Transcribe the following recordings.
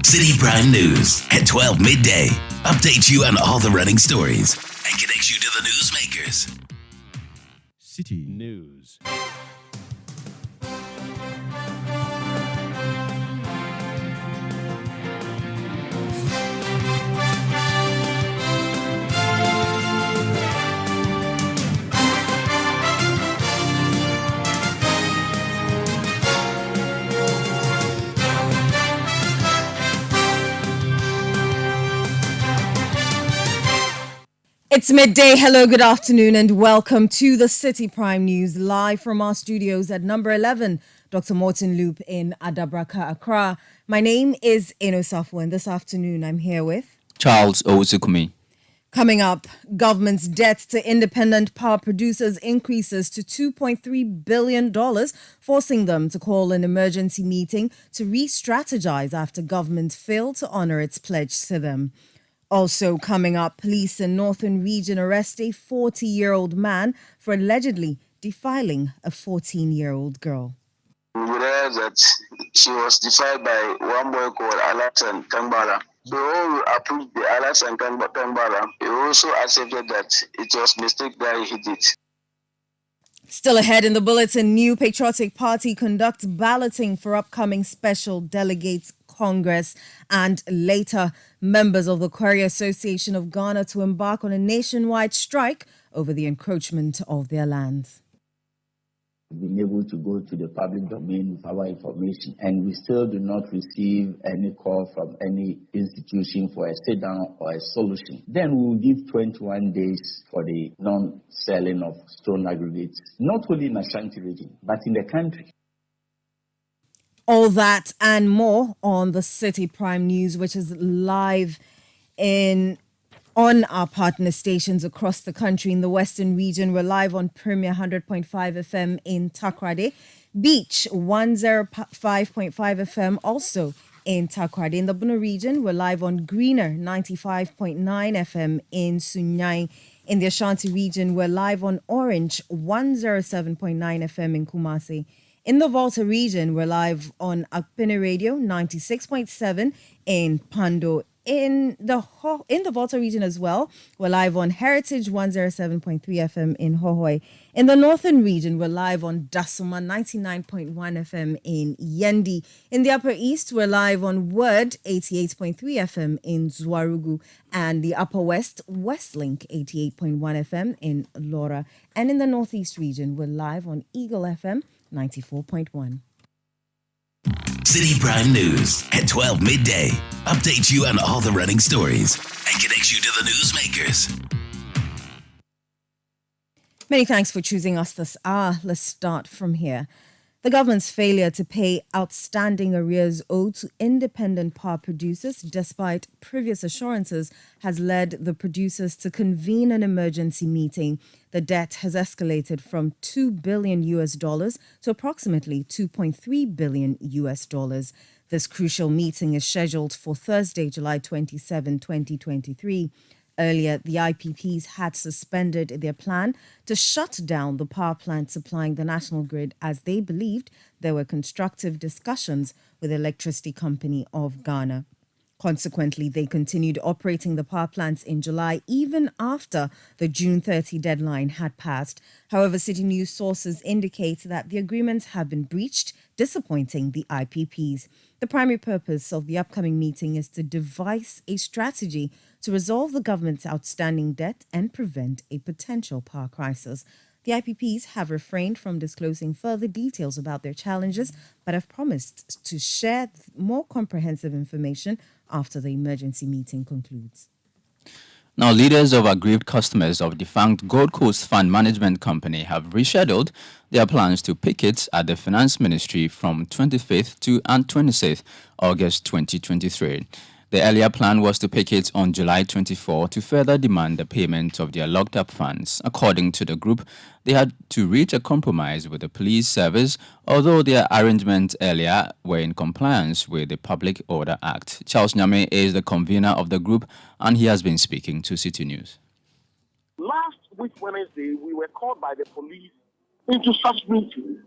Citi Prime News at 12 midday. Update you on all the running stories and connects you to the newsmakers. Citi News. It's midday. Hello, good afternoon, and welcome to the Citi Prime News live from our studios at number 11, Dr. Morton Loop in Adabraka, Accra. My name is Eno Safo, and this afternoon I'm here with Charles Owuzukumi. Coming up, government's debt to independent power producers increases to $2.3 billion, forcing them to call an emergency meeting to re-strategize after government failed to honor its pledge to them. Also coming up, police in Northern Region arrest a 40-year-old man for allegedly defiling a 14-year-old girl. We realized that she was defiled by one boy called Alasan Kambara. So we approved the Alasan Kambara. He also accepted that it was a mistake that he did. Still ahead in the bulletin, New Patriotic Party conducts balloting for upcoming Special Delegates Congress, and later members of the Quarry Association of Ghana to embark on a nationwide strike over the encroachment of their lands. Being able to go to the public domain with our information, and we still do not receive any call from any institution for a sit-down or a solution. Then we will give 21 days for the non-selling of stone aggregates, not only in Ashanti region, but in the country. All that and more on the Citi Prime News, which is live on our partner stations across the country. In the Western region, we're live on Premier 100.5 FM in Takoradi, Beach 105.5 FM also in Takoradi. In the Bono region, we're live on Greener 95.9 FM in Sunyai. In the Ashanti region, we're live on Orange 107.9 FM in Kumasi. In the Volta region, we're live on Akpene Radio 96.7 in Pando. In the Volta region as well, we're live on Heritage 107.3 FM in Hohoi. In the Northern region, we're live on Dasuma 99.1 FM in Yendi. In the Upper East, we're live on Word 88.3 FM in Zwarugu. And the Upper West, Westlink 88.1 FM in Lora. And in the Northeast region, we're live on Eagle FM 94.1. Citi Prime News at 12 midday. Update you on all the running stories and connects you to the newsmakers. Many thanks for choosing us this hour. Let's start from here. The government's failure to pay outstanding arrears owed to independent power producers, despite previous assurances, has led the producers to convene an emergency meeting. The debt has escalated from $2 billion to approximately $2.3 billion. This crucial meeting is scheduled for Thursday, July 27, 2023. Earlier, the IPPs had suspended their plan to shut down the power plant supplying the national grid as they believed there were constructive discussions with the Electricity Company of Ghana. Consequently, they continued operating the power plants in July even after the June 30 deadline had passed. However, Citi News sources indicate that the agreements have been breached, disappointing the IPPs. The primary purpose of the upcoming meeting is to devise a strategy to resolve the government's outstanding debt and prevent a potential power crisis. The IPPs have refrained from disclosing further details about their challenges, but have promised to share more comprehensive information after the emergency meeting concludes. Now, leaders of aggrieved customers of defunct Gold Coast Fund Management Company have rescheduled their plans to picket at the Finance Ministry from 25th to 26th August 2023. The earlier plan was to picket on July 24 to further demand the payment of their locked-up funds. According to the group, they had to reach a compromise with the police service, although their arrangements earlier were in compliance with the Public Order Act. Charles Nyame is the convener of the group, and he has been speaking to Citi News. Last week, Wednesday, we were called by the police into such meeting,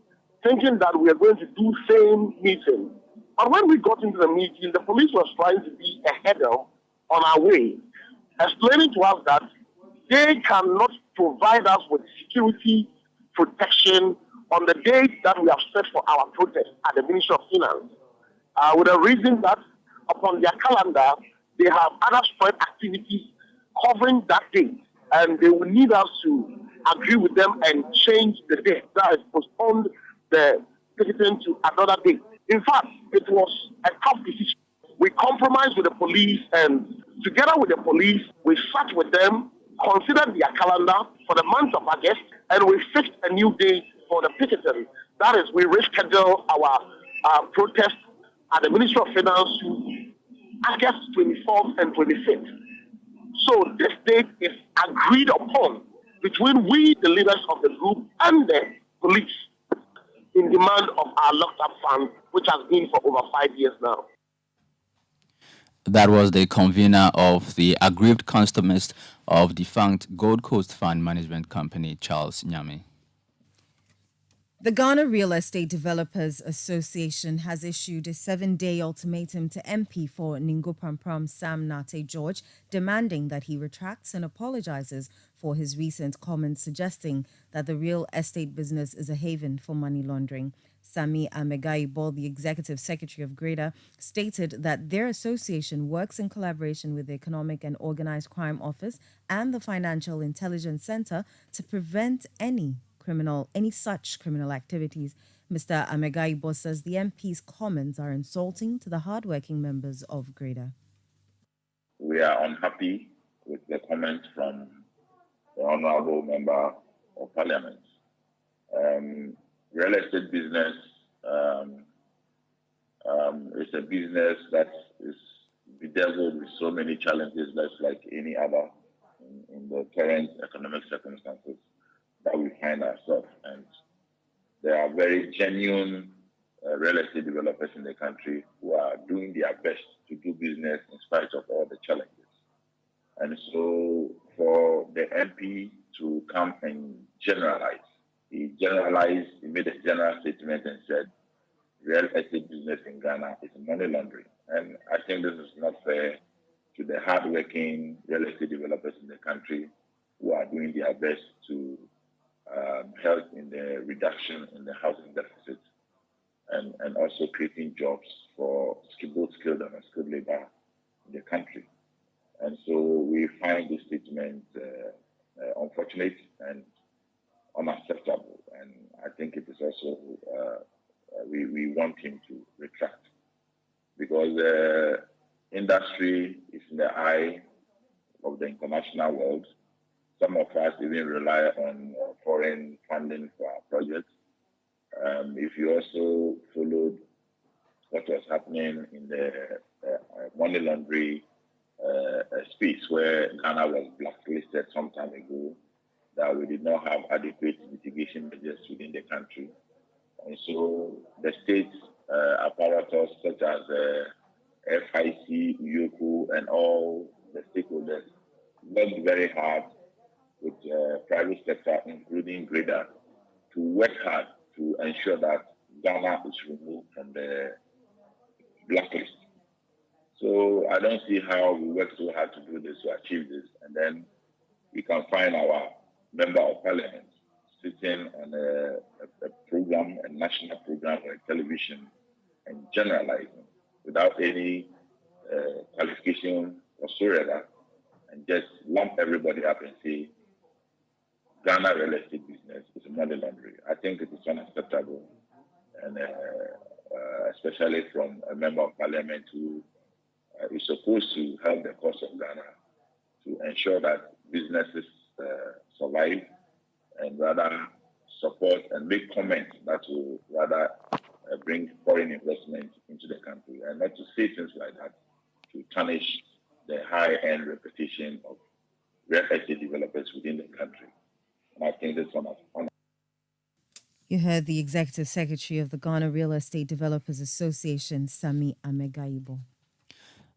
thinking that we are going to do same meeting But when we got into the meeting, the police was trying to be a header on our way, explaining to us that they cannot provide us with security protection on the date that we have set for our protest at the Ministry of Finance, with the reason that upon their calendar, they have other spread activities covering that date, and they will need us to agree with them and change the date. That is, postpone the picketing to another date. In fact, it was a tough decision. We compromised with the police, and together with the police, we sat with them, considered their calendar for the month of August, and we fixed a new date for the picketing. That is, we rescheduled our protest at the Ministry of Finance to August 24th and 25th. So this date is agreed upon between we, the leaders of the group, and the police in demand of our locked-up fund, which has been for over 5 years now. That was the convener of the aggrieved customers of defunct Gold Coast Fund Management Company, Charles Nyame. The Ghana Real Estate Developers Association has issued a 7-day ultimatum to MP for Ningo Prampram Sam Nate George, demanding that he retracts and apologizes for his recent comments suggesting that the real estate business is a haven for money laundering. Sami Amegaibo, the Executive Secretary of GREDA, stated that their association works in collaboration with the Economic and Organized Crime Office and the Financial Intelligence Center to prevent any such criminal activities. Mr. Amegaibo says the MP's comments are insulting to the hardworking members of GREDA. We are unhappy with the comments from the Honorable Member of Parliament. Real estate business is a business that is bedeviled with so many challenges, that's like any other in the current economic circumstances that we find ourselves. And there are very genuine real estate developers in the country who are doing their best to do business in spite of all the challenges. And so for the MP to come and generalize, he made a general statement and said, real estate business in Ghana is money laundering. And I think this is not fair to the hardworking real estate developers in the country who are doing their best to help in the reduction in the housing deficit and also creating jobs for both skilled and unskilled labor in the country. And so we find this statement unfortunate and unacceptable. And I think it is also, we want him to retract, because the industry is in the eye of the international world. Some of us even rely on foreign funding for our projects. If you also followed what was happening in the money laundering space, where Ghana was blacklisted some time ago, that we did not have adequate mitigation measures within the country. And so the state apparatus such as FIC, UYOKU, and all the stakeholders worked very hard with private sector, including GREDA, to work hard to ensure that Ghana is removed from the blacklist. So I don't see how we work so hard to do this, to achieve this, and then we can find our member of parliament sitting on a program, a national program on television, and generalizing without any qualification whatsoever, and just lump everybody up and say, Ghana real estate business is money laundering. I think it is unacceptable, and especially from a member of parliament who is supposed to help the cause of Ghana to ensure that businesses survive, and rather support and make comments that will rather bring foreign investment into the country, and not to say things like that to tarnish the high-end reputation of real estate developers within the country. And I think this one is. You heard the Executive Secretary of the Ghana Real Estate Developers Association, Sami Amegaibo.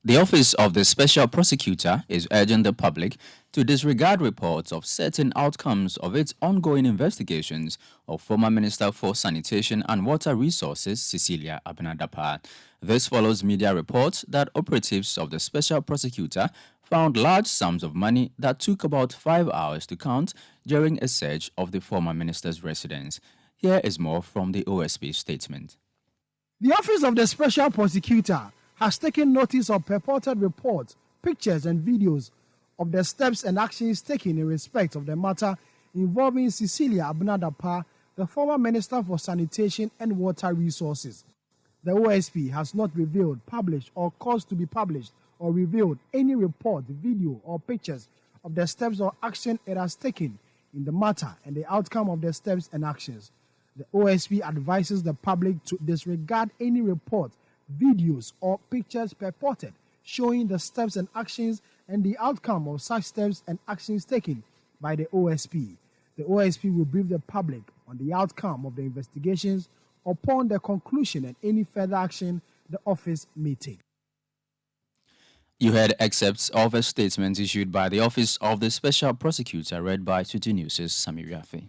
The Office of the Special Prosecutor is urging the public to disregard reports of certain outcomes of its ongoing investigations of former Minister for Sanitation and Water Resources, Cecilia Abinadapa. This follows media reports that operatives of the Special Prosecutor found large sums of money that took about 5 hours to count during a search of the former minister's residence. Here is more from the OSP statement. The Office of the Special Prosecutor has taken notice of purported reports, pictures and videos of the steps and actions taken in respect of the matter involving Cecilia Abinadapa, the former Minister for Sanitation and Water Resources. The OSP has not revealed, published or caused to be published or revealed any report, video or pictures of the steps or action it has taken in the matter and the outcome of the steps and actions. The OSP advises the public to disregard any report, videos or pictures purported showing the steps and actions and the outcome of such steps and actions taken by the OSP. The OSP will brief the public on the outcome of the investigations upon the conclusion and any further action the office may take. You heard excerpts of a statement issued by the Office of the Special Prosecutor, read by Citi News' Sami Rafi.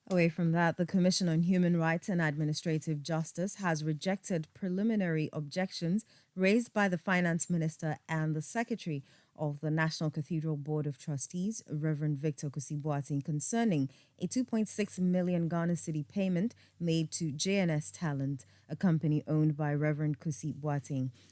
Away from that, the Commission on Human Rights and Administrative Justice has rejected preliminary objections raised by the Finance Minister and the Secretary of the National Cathedral Board of Trustees, Reverend Victor Kusi, concerning a 2.6 million Ghana cedi payment made to JNS Talent, a company owned by Reverend Kusi.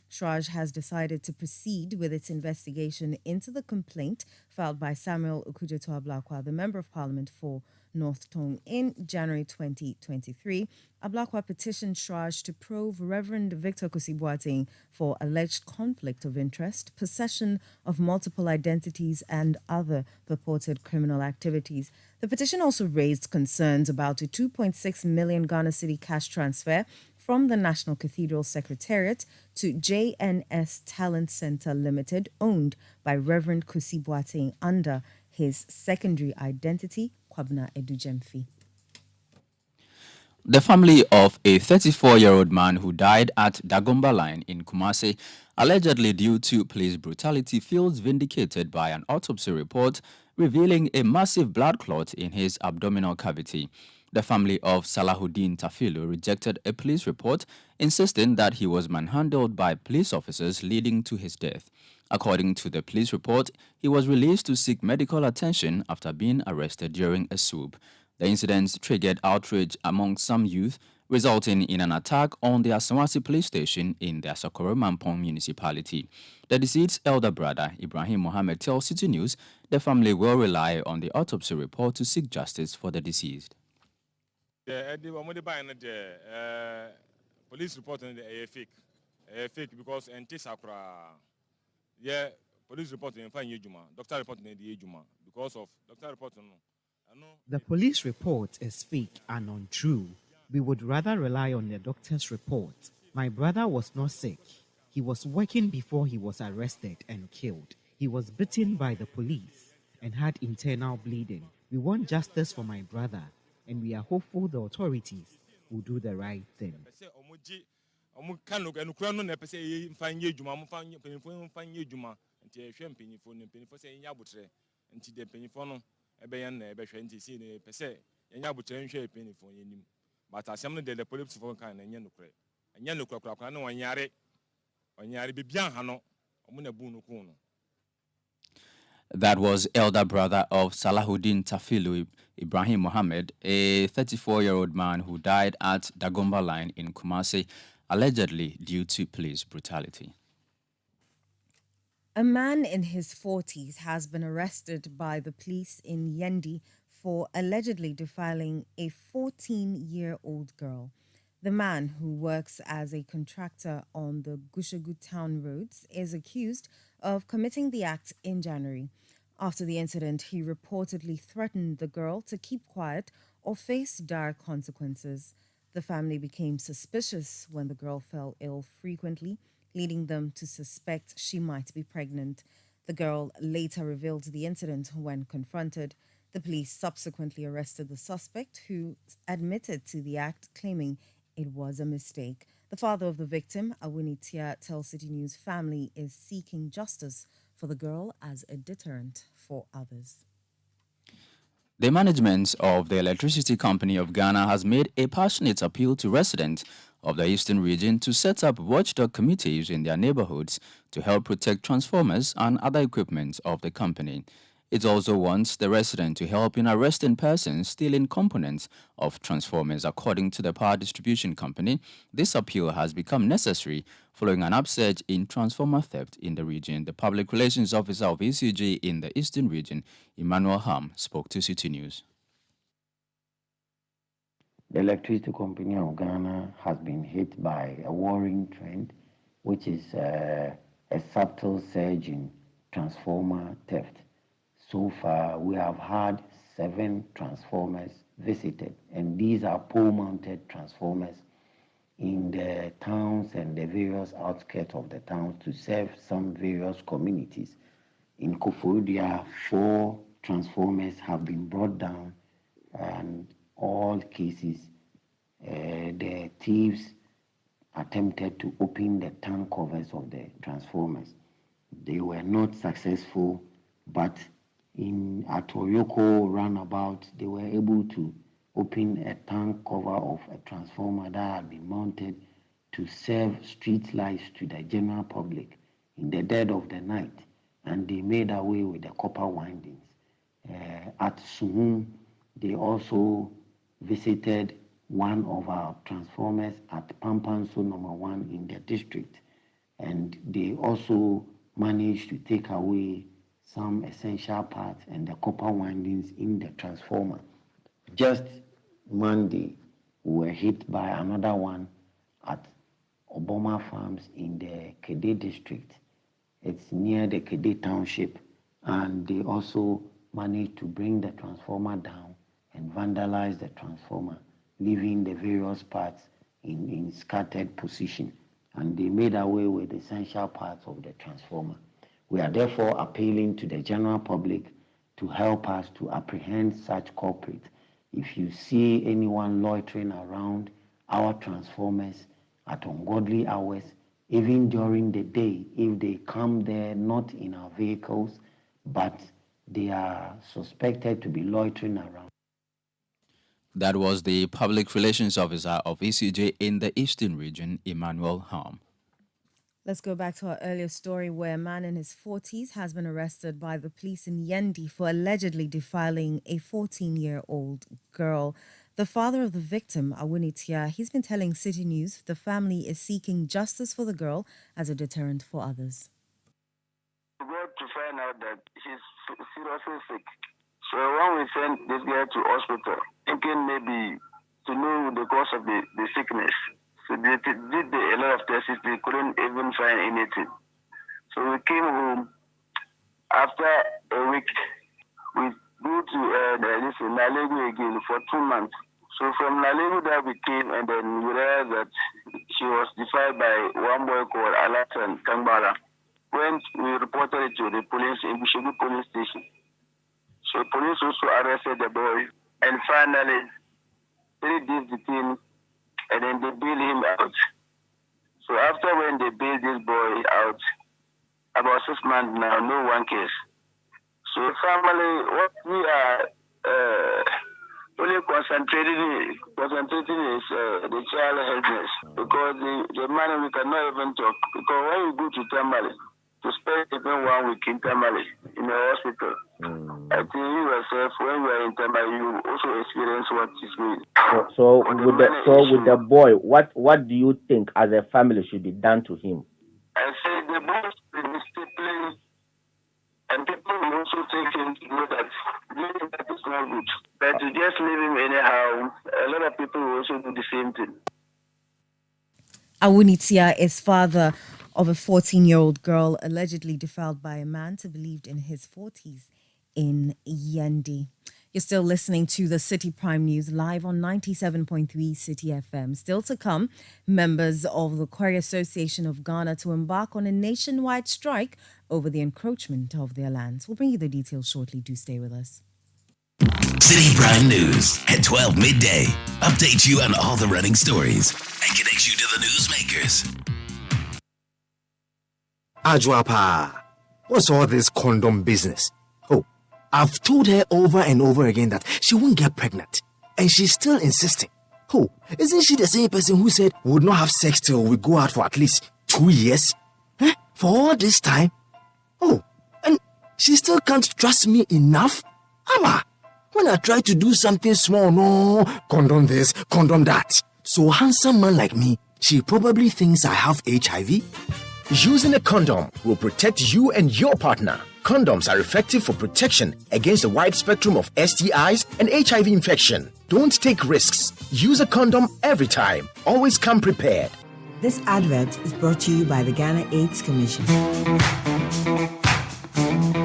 Shraj has decided to proceed with its investigation into the complaint filed by Samuel Okujeto Ablakwa, the Member of Parliament for North Tong, in January 2023. Ablakwa petitioned Shraj to probe Reverend Victor Kusi for alleged conflict of interest, possession of multiple identities, and other purported criminal activities. The petition also raised concerns about a 2.6 million Ghana cedi cash transfer from the National Cathedral Secretariat to JNS Talent Center Limited, owned by Reverend Kusi under his secondary identity, Kwabna Edujemfi. The family of a 34-year-old man who died at Dagomba Line in Kumasi, allegedly due to police brutality, feels vindicated by an autopsy report revealing a massive blood clot in his abdominal cavity. The family of Salahuddin Tafilu rejected a police report insisting that he was manhandled by police officers, leading to his death. According to the police report, he was released to seek medical attention after being arrested during a swoop. The incident triggered outrage among some youth, resulting in an attack on the Asawasi police station in the Asokoro Mampong municipality. The deceased's elder brother, Ibrahim Mohammed, tells Citi News the family will rely on the autopsy report to seek justice for the deceased. The police report is fake. Fake because police report in doctor report in because of doctor report. The police report is fake and untrue. We would rather rely on the doctor's report. My brother was not sick. He was working before he was arrested and killed. He was beaten by the police and had internal bleeding. We want justice for my brother, and we are hopeful the authorities will do the right thing. But I am the police for kind and Yanu Crocano and Yari Bibian Hano, Omunabuno Kuno. That was elder brother of Salahuddin Tafilu, Ibrahim Mohammed, a 34-year-old man who died at Dagomba Line in Kumasi, allegedly due to police brutality. A man in his 40s has been arrested by the police in Yendi for allegedly defiling a 14-year-old girl. The man, who works as a contractor on the Gushagu town roads, is accused of committing the act in January. After the incident, he reportedly threatened the girl to keep quiet or face dire consequences. The family became suspicious when the girl fell ill frequently, leading them to suspect she might be pregnant. The girl later revealed the incident when confronted. The police subsequently arrested the suspect, who admitted to the act, claiming it was a mistake. The father of the victim, Awunitia, tells City News family is seeking justice for the girl as a deterrent for others. The management of the Electricity Company of Ghana has made a passionate appeal to residents of the Eastern region to set up watchdog committees in their neighborhoods to help protect transformers and other equipment of the company. It also wants the resident to help in arresting persons stealing components of transformers. According to the power distribution company, this appeal has become necessary following an upsurge in transformer theft in the region. The public relations officer of ECG in the Eastern region, Emmanuel Ham, spoke to City News. The Electricity Company of Ghana has been hit by a worrying trend, which is a subtle surge in transformer theft. So far, we have had 7 transformers visited, and these are pole-mounted transformers in the towns and the various outskirts of the towns to serve some various communities. In Koforidua, 4 transformers have been brought down, and all cases, the thieves attempted to open the tank covers of the transformers. They were not successful, but at Oyoko roundabout, they were able to open a tank cover of a transformer that had been mounted to serve street lights to the general public in the dead of the night, and they made away with the copper windings. At Suhum, they also visited one of our transformers at Pampanso number 1 in the district, and they also managed to take away some essential parts and the copper windings in the transformer. Just Monday, we were hit by another one at Obama Farms in the Kede district. It's near the Kede township, and they also managed to bring the transformer down and vandalize the transformer, leaving the various parts in scattered position, and they made away with essential parts of the transformer. We are therefore appealing to the general public to help us to apprehend such culprits. If you see anyone loitering around our transformers at ungodly hours, even during the day, if they come there not in our vehicles, but they are suspected to be loitering around. That was the public relations officer of ECJ in the Eastern region, Emmanuel Ham. Let's go back to our earlier story where a man in his 40s has been arrested by the police in Yendi for allegedly defiling a 14-year-old girl. The father of the victim, Awunitia, he's been telling City News the family is seeking justice for the girl as a deterrent for others. We got to find out that she's seriously sick. So when we sent this girl to hospital, thinking maybe to know the cause of the sickness, so they did a lot of tests, they couldn't even find anything. So we came home. After a week, we go to Nalego again for 2 months. So from Nalego that we came, and then we realized that she was defied by one boy called Alasan Kangbala. When we reported it to the police in Bishobu police station. So police also arrested the boy, and finally, 3 days detained, and then they bailed him out. So after when they bailed this boy out, about 6 months now, no one case. So family, what we are only concentrating is the child healthness, because the money we cannot even talk. Because when you go to Tamale, to spend even 1 week in Tamale, in the hospital, I think you yourself, when you are in Tamale, you also experience what is good. So with the boy, what do you think as a family should be done to him? I say the boy should be disciplined, and people will also take him to know that is not good. But to just leave him anyhow, a lot of people will also do the same thing. Awunitia is father of a 14-year-old girl allegedly defiled by a man believed in his 40s in Yendi. You're still listening to the Citi Prime News live on 97.3 Citi FM. Still to come, members of the Quarry Association of Ghana to embark on a nationwide strike over the encroachment of their lands. We'll bring you the details shortly. Do stay with us. Citi Prime News at 12 midday. Update you on all the running stories and connects you to the newsmakers. Ajwapa, what's all this condom business? Oh, I've told her over and over again that she won't get pregnant, and she's still insisting. Oh, isn't she the same person who said we would not have sex till we go out for at least 2 years? For all this time? Oh, and she still can't trust me enough? Ama, when I try to do something small, no, condom this, condom that. So handsome man like me, she probably thinks I have HIV. Using a condom will protect you and your partner. Condoms are effective for protection against a wide spectrum of STIs and HIV infection. Don't take risks. Use a condom every time. Always come prepared. This advert is brought to you by the Ghana AIDS Commission.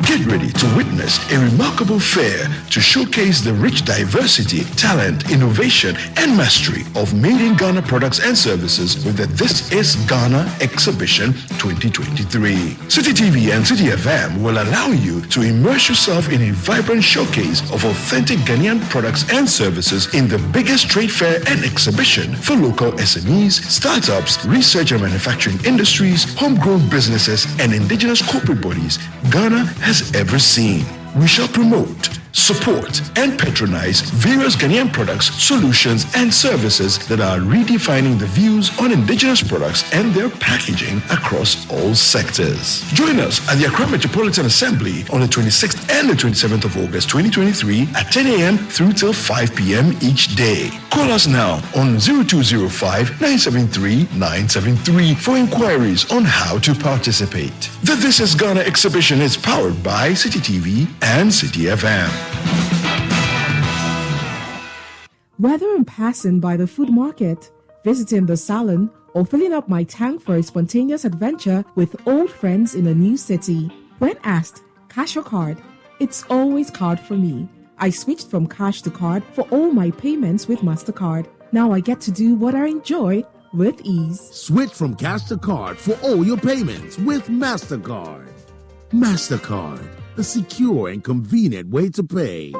Get ready to witness a remarkable fair to showcase the rich diversity, talent, innovation, and mastery of made in Ghana products and services with the This is Ghana Exhibition 2023. Citi TV and Citi FM will allow you to immerse yourself in a vibrant showcase of authentic Ghanaian products and services in the biggest trade fair and exhibition for local SMEs, startups, research and manufacturing industries, homegrown businesses, and indigenous corporate bodies Ghana has ever seen. We shall promote, support, and patronize various Ghanaian products, solutions, and services that are redefining the views on indigenous products and their packaging across all sectors. Join us at the Accra Metropolitan Assembly on the 26th and the 27th of August 2023 at 10 a.m. through till 5 p.m. each day. Call us now on 0205-973-973 for inquiries on how to participate. The This is Ghana exhibition is powered by Citi TV and Citi FM. Whether I'm passing by the food market, visiting the salon, or filling up my tank for a spontaneous adventure with old friends in a new city, when asked, cash or card, it's always card for me. I switched from cash to card for all my payments with MasterCard. Now I get to do what I enjoy with ease. Switch from cash to card for all your payments with MasterCard. MasterCard, the secure and convenient way to pay.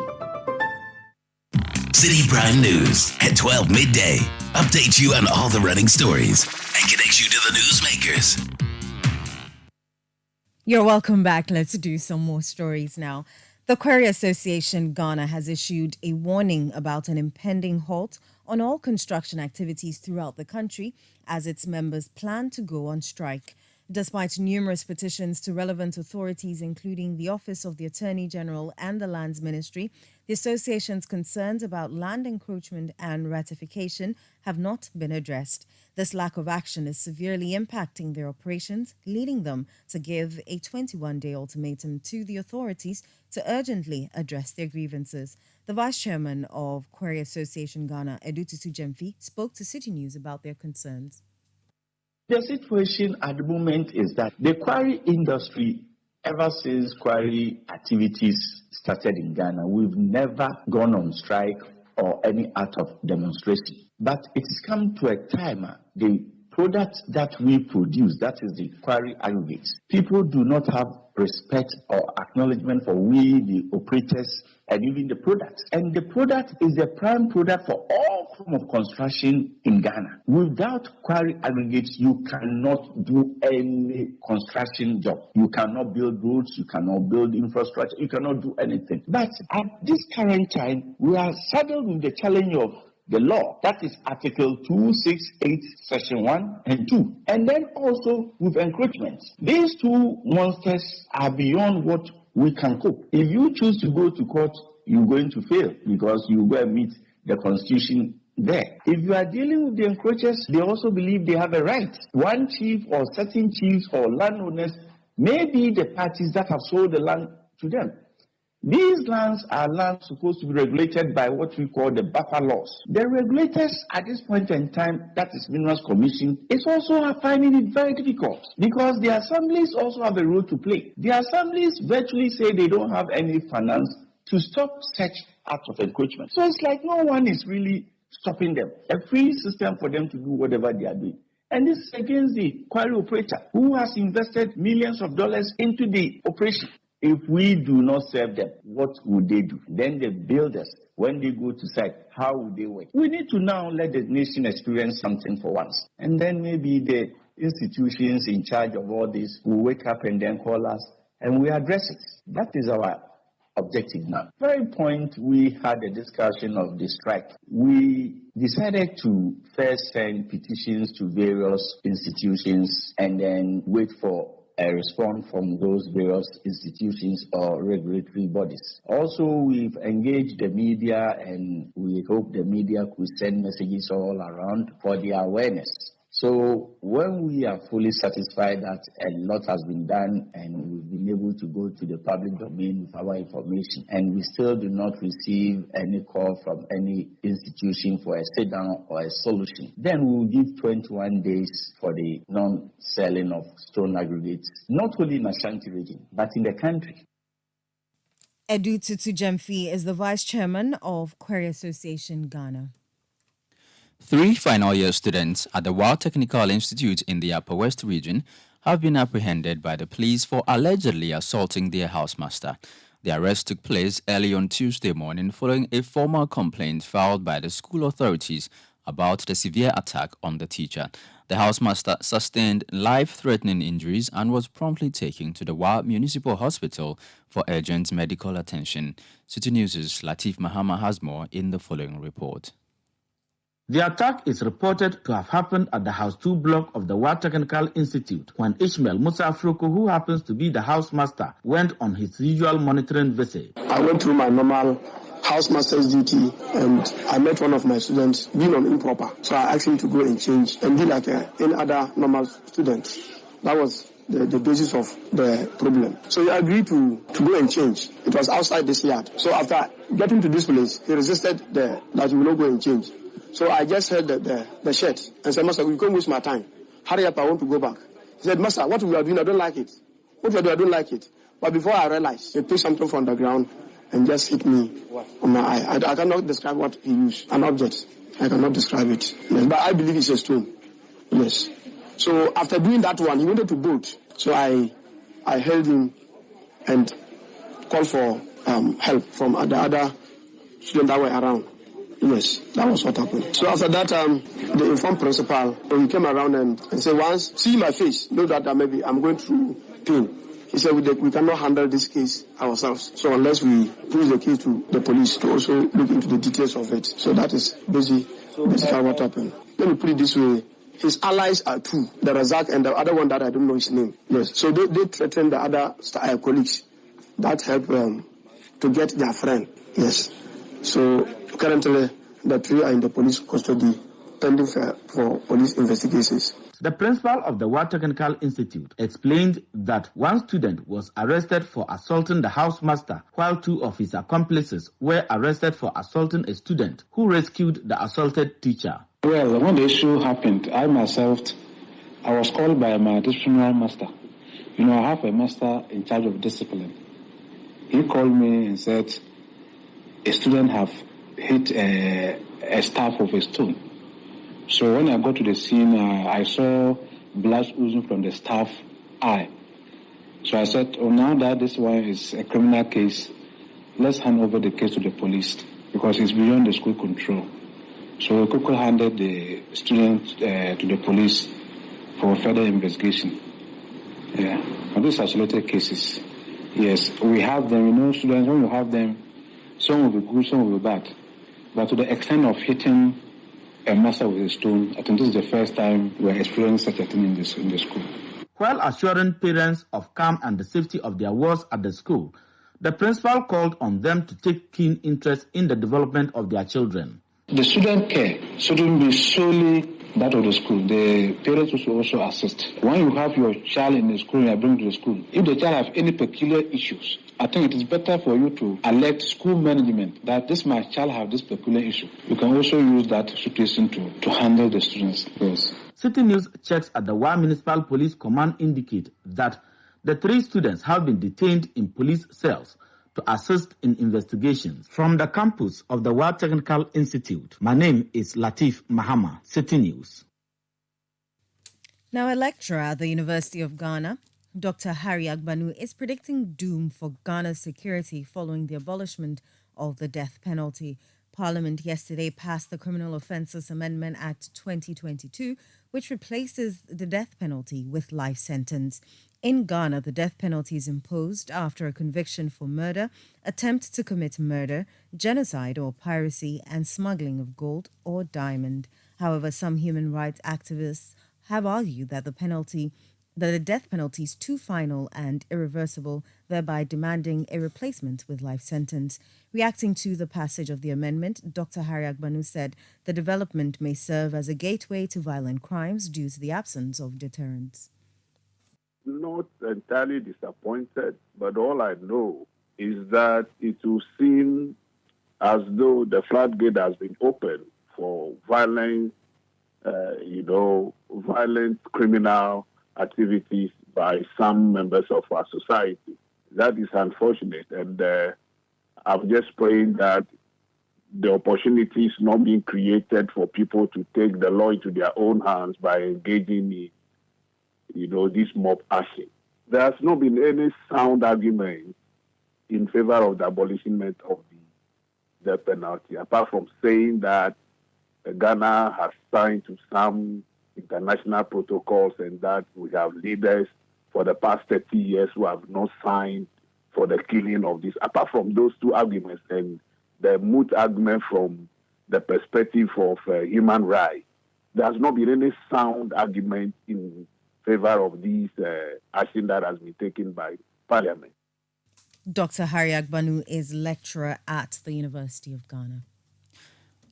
Citi Prime News at 12 midday. Updates you on all the running stories and connects you to the newsmakers. You're welcome back. Let's do some more stories now. The Quarry Association Ghana has issued a warning about an impending halt on all construction activities throughout the country as its members plan to go on strike. Despite numerous petitions to relevant authorities, including the Office of the Attorney General and the Lands Ministry, the association's concerns about land encroachment and ratification have not been addressed. This lack of action is severely impacting their operations, leading them to give a 21-day ultimatum to the authorities to urgently address their grievances. The Vice Chairman of Quarry Association Ghana, Edututu Jemfi, spoke to Citi News about their concerns. The situation at the moment is that the quarry industry, ever since quarry activities started in Ghana, we've never gone on strike or any act of demonstration. But it has come to a time, the products that we produce, that is the quarry aggregates, people do not have respect or acknowledgement for we, the operators, and even the products. And the product is the prime product for all form of construction in Ghana. Without quarry aggregates, you cannot do any construction job. You cannot build roads, you cannot build infrastructure, you cannot do anything. But at this current time, we are saddled with the challenge of the law, that is Article 268, Section 1 and 2. And then also with encroachment. These two monsters are beyond what we can cope. If you choose to go to court, you're going to fail because you will meet the Constitution there. If you are dealing with the encroachers, they also believe they have a right. One chief or certain chiefs or landowners may be the parties that have sold the land to them. These lands are lands supposed to be regulated by what we call the buffer laws. The regulators at this point in time, that is Minerals Commission, is also finding it very difficult because the assemblies also have a role to play. The assemblies virtually say they don't have any finance to stop such acts of encroachment. So it's like no one is really stopping them. A free system for them to do whatever they are doing. And this is against the quarry operator who has invested millions of dollars into the operation. If we do not serve them, what would they do? Then the builders, when they go to site, how would they work? We need to now let the nation experience something for once. And then maybe the institutions in charge of all this will wake up and then call us and we address it. That is our objective now. Very point we had a discussion of the strike. We decided to first send petitions to various institutions and then wait for a response from those various institutions or regulatory bodies. Also, we've engaged the media and we hope the media could send messages all around for the awareness. So when we are fully satisfied that a lot has been done and we've been able to go to the public domain with our information and we still do not receive any call from any institution for a sit-down or a solution, then we will give 21 days for the non-selling of stone aggregates, not only in Ashanti region, but in the country. Edu Tutu Jemfi is the Vice Chairman of Query Association Ghana. 3 final year students at the Wild Technical Institute in the Upper West region have been apprehended by the police for allegedly assaulting their housemaster. The arrest took place early on Tuesday morning following a formal complaint filed by the school authorities about the severe attack on the teacher. The housemaster sustained life-threatening injuries and was promptly taken to the Wild Municipal Hospital for urgent medical attention. Citi News' Latif Mahama has more in the following report. The attack is reported to have happened at the House 2 block of the Wild Technical Institute when Ishmael Musa Afruko, who happens to be the housemaster, went on his usual monitoring visit. I went through my normal housemaster's duty and I met one of my students being on improper. So I asked him to go and change and be like any other normal student. That was the basis of the problem. So he agreed to go and change. It was outside this yard. So after getting to this place, he resisted that he will not go and change. So I just heard the shirt and said, Master, we can't waste my time. Hurry up, I want to go back. He said, Master, what we are doing, I don't like it. What you are doing, I don't like it. But before I realized, he picked something from the ground and just hit me on my eye. I cannot describe what he used. An object. I cannot describe it. Yes, but I believe it's a stone. Yes. So after doing that one, he wanted to bolt. So I held him and called for help from the other students that were around. Yes, that was what happened. So after that, the informed principal, he came around and said, once see my face, know that maybe I'm going through pain. He said, we cannot handle this case ourselves. So unless we push the case to the police to also look into the details of it. So that is basically what happened. Let me put it this way. His allies are 2, the Razak and the other one that I don't know his name. Yes. So they threatened the other colleagues. That helped to get their friend. Yes. So currently, the 3 are in the police custody, pending for police investigations. The principal of the Wild Technical Institute explained that one student was arrested for assaulting the housemaster, while 2 of his accomplices were arrested for assaulting a student who rescued the assaulted teacher. Well, when the issue happened, I was called by my disciplinary master. I have a master in charge of discipline. He called me and said, a student have hit a staff of a stone. So when I got to the scene, I saw blood oozing from the staff eye. So I said, now that this one is a criminal case, let's hand over the case to the police because it's beyond the school control. So we quickly handed the student to the police for further investigation. Yeah, and these isolated cases. Yes, we have them. Students, when you have them, some will be good, some will be bad. But to the extent of hitting a master with a stone, I think this is the first time we are experiencing such a thing in the school. While assuring parents of calm and the safety of their wards at the school, the principal called on them to take keen interest in the development of their children. The student care shouldn't be solely that of the school. The parents should also assist. When you have your child in the school and you bring to the school, if the child has any peculiar issues, I think it is better for you to alert school management that my child have this peculiar issue. You can also use that situation to handle the students. Yes. Citi News checks at the Wild Municipal Police Command indicate that the 3 students have been detained in police cells to assist in investigations. From the campus of the Wild Technical Institute, my name is Latif Mahama, Citi News. Now, a lecturer at the University of Ghana Dr. Hari Agbanu is predicting doom for Ghana's security following the abolishment of the death penalty. Parliament yesterday passed the Criminal Offences Amendment Act 2022, which replaces the death penalty with life sentence. In Ghana, the death penalty is imposed after a conviction for murder, attempt to commit murder, genocide or piracy, and smuggling of gold or diamond. However, some human rights activists have argued that the death penalty is too final and irreversible, thereby demanding a replacement with life sentence. Reacting to the passage of the amendment, Dr. Hari Agbanu said the development may serve as a gateway to violent crimes due to the absence of deterrence. Not entirely disappointed, but all I know is that it will seem as though the floodgate has been opened for violent criminal activities by some members of our society. That is unfortunate, and I'm just praying that the opportunity is not being created for people to take the law into their own hands by engaging in this mob action. There has not been any sound argument in favor of the abolishment of the death penalty, apart from saying that Ghana has signed to some international protocols and that we have leaders for the past 30 years who have not signed for the killing of this. Apart from those two arguments and the moot argument from the perspective of human rights, there has not been any sound argument in favor of this action that has been taken by Parliament. Dr. Hari Agbanu is lecturer at the University of Ghana.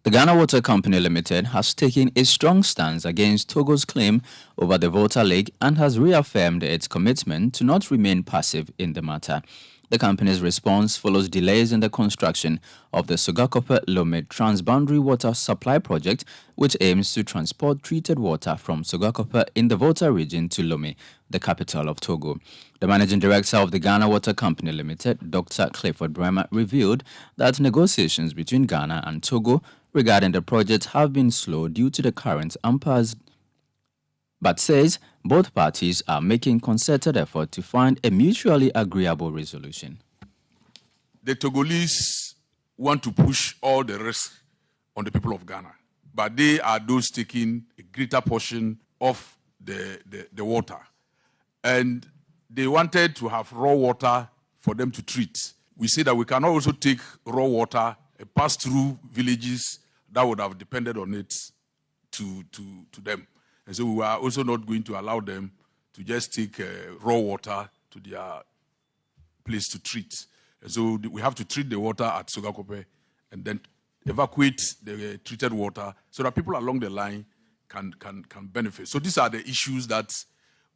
The Ghana Water Company Limited has taken a strong stance against Togo's claim over the Volta Lake and has reaffirmed its commitment to not remain passive in the matter. The company's response follows delays in the construction of the Sogakope-Lome Transboundary Water Supply Project, which aims to transport treated water from Sogakope in the Volta region to Lome, the capital of Togo. The managing director of the Ghana Water Company Limited, Dr. Clifford Bremer, revealed that negotiations between Ghana and Togo regarding the project have been slow due to the current impasse, but says both parties are making concerted effort to find a mutually agreeable resolution. The Togolese want to push all the risk on the people of Ghana, but they are those taking a greater portion of the water. And they wanted to have raw water for them to treat. We say that we cannot also take raw water, pass through villages that would have depended on it to them. And so we are also not going to allow them to just take raw water to their place to treat. And so we have to treat the water at Sogakope and then evacuate the treated water so that people along the line can benefit. So these are the issues that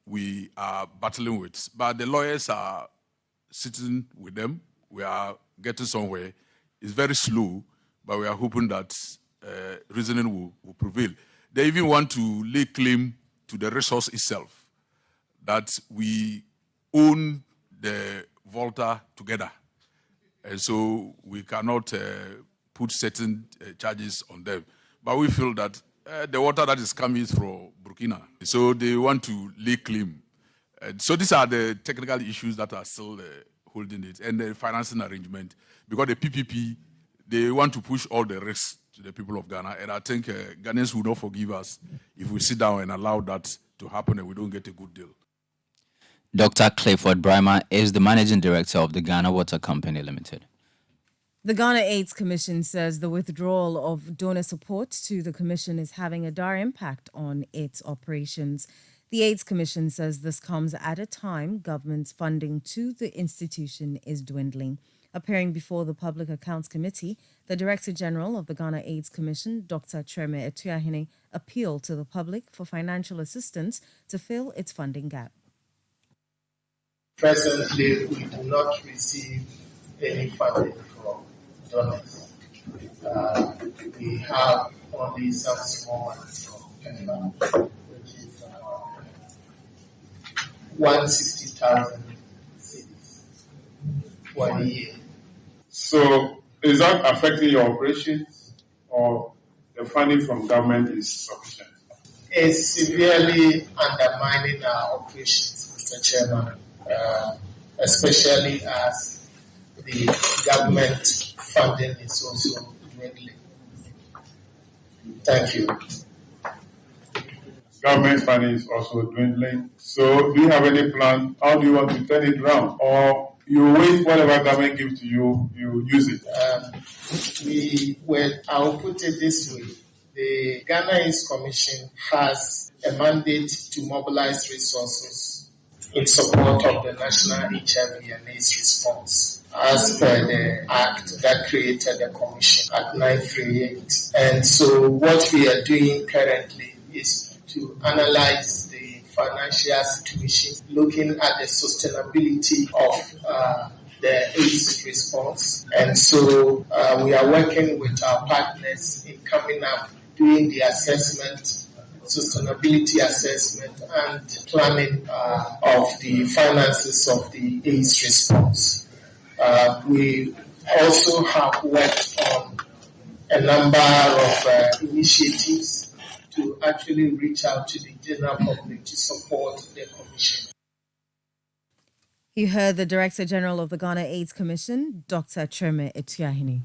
we are battling with. But the lawyers are sitting with them. We are getting somewhere. It's very slow, but we are hoping that reasoning will prevail. They even want to lay claim to the resource itself, that we own the Volta together. And so we cannot put certain charges on them. But we feel that the water that is coming is from Burkina. So they want to lay claim. So these are the technical issues that are still holding it. And the financing arrangement, because the PPP, they want to push all the risks to the people of Ghana. And I think Ghanaians will not forgive us if we sit down and allow that to happen and we don't get a good deal. Dr. Clifford Bremer is the managing director of the Ghana Water Company Limited. The Ghana AIDS Commission says the withdrawal of donor support to the commission is having a dire impact on its operations. The AIDS Commission says this comes at a time government's funding to the institution is dwindling. Appearing before the Public Accounts Committee, the Director General of the Ghana AIDS Commission, Dr. Treme Etuahine, appealed to the public for financial assistance to fill its funding gap. Presently, we do not receive any funding from donors. We have only some small ones from Canada, which is 160,000 cedis for a year. So is that affecting your operations, or the funding from government is sufficient? It's severely undermining our operations, Mr. Mr. Chairman, especially as the government funding is also dwindling. Thank you. Government funding is also dwindling. So do you have any plan? How do you want to turn it around? Or you wait, whatever government gives to you, you use it? I'll put it this way. The Ghana AIDS Commission has a mandate to mobilize resources in support of the National HIV and AIDS response, as per the act that created the commission at 938. And so what we are doing currently is to analyze the financial situation, looking at the sustainability of the AIDS response. And so we are working with our partners in coming up, doing the assessment, sustainability assessment, and planning of the finances of the AIDS response. We also have worked on a number of initiatives to actually reach out to the general public to support the commission. You heard the Director General of the Ghana AIDS Commission, Dr. Chirme Etiahini.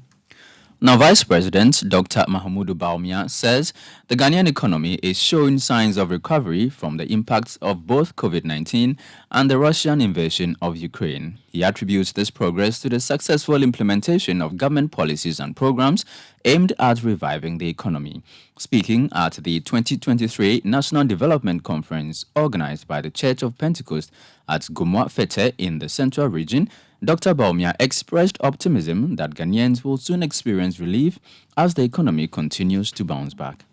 Now, Vice President Dr Mahamudu Bawumia says the Ghanaian economy is showing signs of recovery from the impacts of both COVID-19 and the Russian invasion of Ukraine. He attributes this progress to the successful implementation of government policies and programs aimed at reviving the economy. Speaking at the 2023 National Development Conference organized by the Church of Pentecost at Gomwa Fete in the Central Region, Dr. Bawumia expressed optimism that Ghanaians will soon experience relief as the economy continues to bounce back.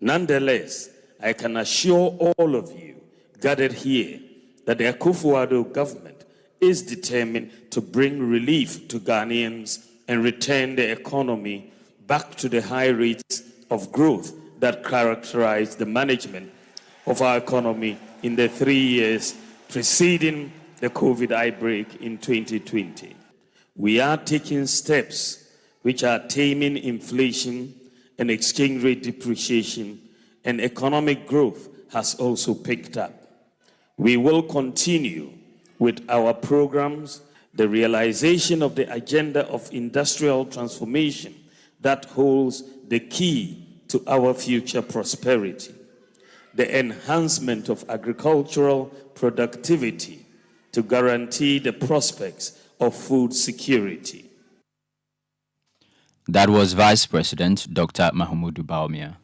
Nonetheless, I can assure all of you gathered here that the Akufo-Addo government is determined to bring relief to Ghanaians and return the economy back to the high rates of growth that characterized the management of our economy in the 3 years preceding the COVID outbreak in 2020. We are taking steps which are taming inflation and exchange rate depreciation, and economic growth has also picked up. We will continue with our programs, the realization of the agenda of industrial transformation that holds the key to our future prosperity, the enhancement of agricultural productivity to guarantee the prospects of food security. That was Vice President Dr. Mahamudu Bawumia.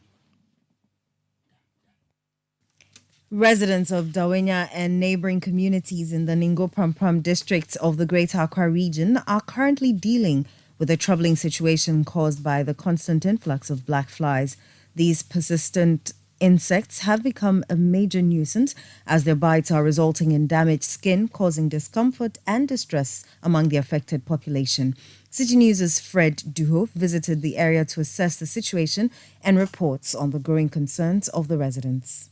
Residents of Dawenya and neighboring communities in the Ningo Pram districts of the Greater Accra region are currently dealing with a troubling situation caused by the constant influx of black flies. These persistent insects have become a major nuisance as their bites are resulting in damaged skin, causing discomfort and distress among the affected population. Citi News' Fred Duho visited the area to assess the situation and reports on the growing concerns of the residents.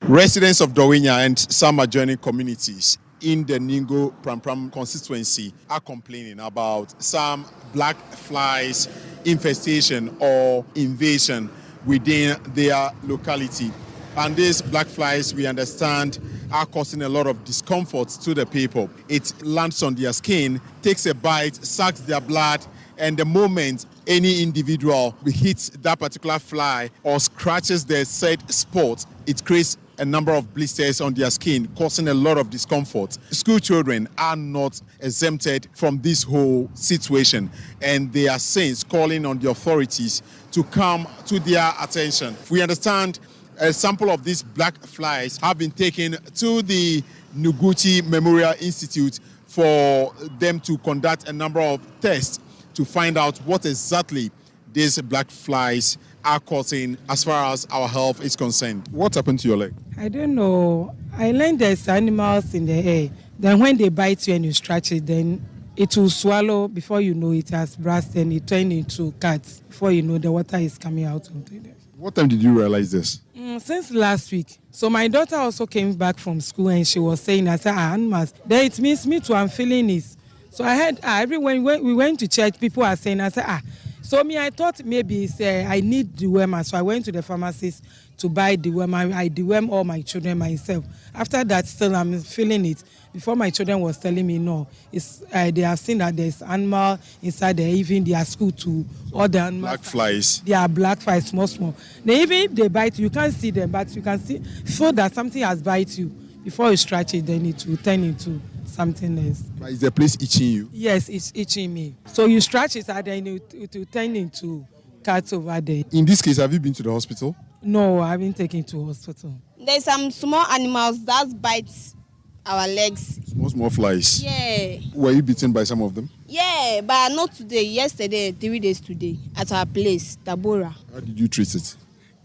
Residents of Dawenya and some adjoining communities in the Ningo Pram constituency are complaining about some black flies infestation or invasion within their locality. And these black flies, we understand, are causing a lot of discomfort to the people. It lands on their skin, takes a bite, sucks their blood, and the moment any individual hits that particular fly or scratches the said spot, it creates a number of blisters on their skin, causing a lot of discomfort. School children are not exempted from this whole situation, and they are saying, calling on the authorities to come to their attention. We understand a sample of these black flies have been taken to the Nuguchi Memorial Institute for them to conduct a number of tests to find out what exactly these black flies are causing as far as our health is concerned. What happened to your leg? I don't know. I learned there's animals in the air. Then when they bite you and you scratch it, then it will swallow. Before you know it has burst and it turns into cats. Before you know, the water is coming out of it. What time did you realize this? Since last week. So my daughter also came back from school and she was saying, I said, animals. Then it means me too, I'm feeling it. So I heard everywhere we went to church, people are saying, I said, So I thought maybe I need dewormer, so I went to the pharmacist to buy dewormer. I deworm all my children myself. After that, still I'm feeling it. Before my children was telling me no, they have seen that there's animal inside there. Even they are school to all the animals. Black flies. They are black flies, small. Even if they bite, you can't see them, but you can see so that something has bite you. Before you stretch it, then it will turn into something else. But is the place itching you? Yes, it's itching me. So you stretch it and then it will turn into cuts over there. In this case, have you been to the hospital? No, I haven't taken to hospital. There's some small animals that bite our legs. Small flies? Yeah. Were you bitten by some of them? Yeah, but not today. Yesterday, 3 days today, at our place, Tabora. How did you treat it?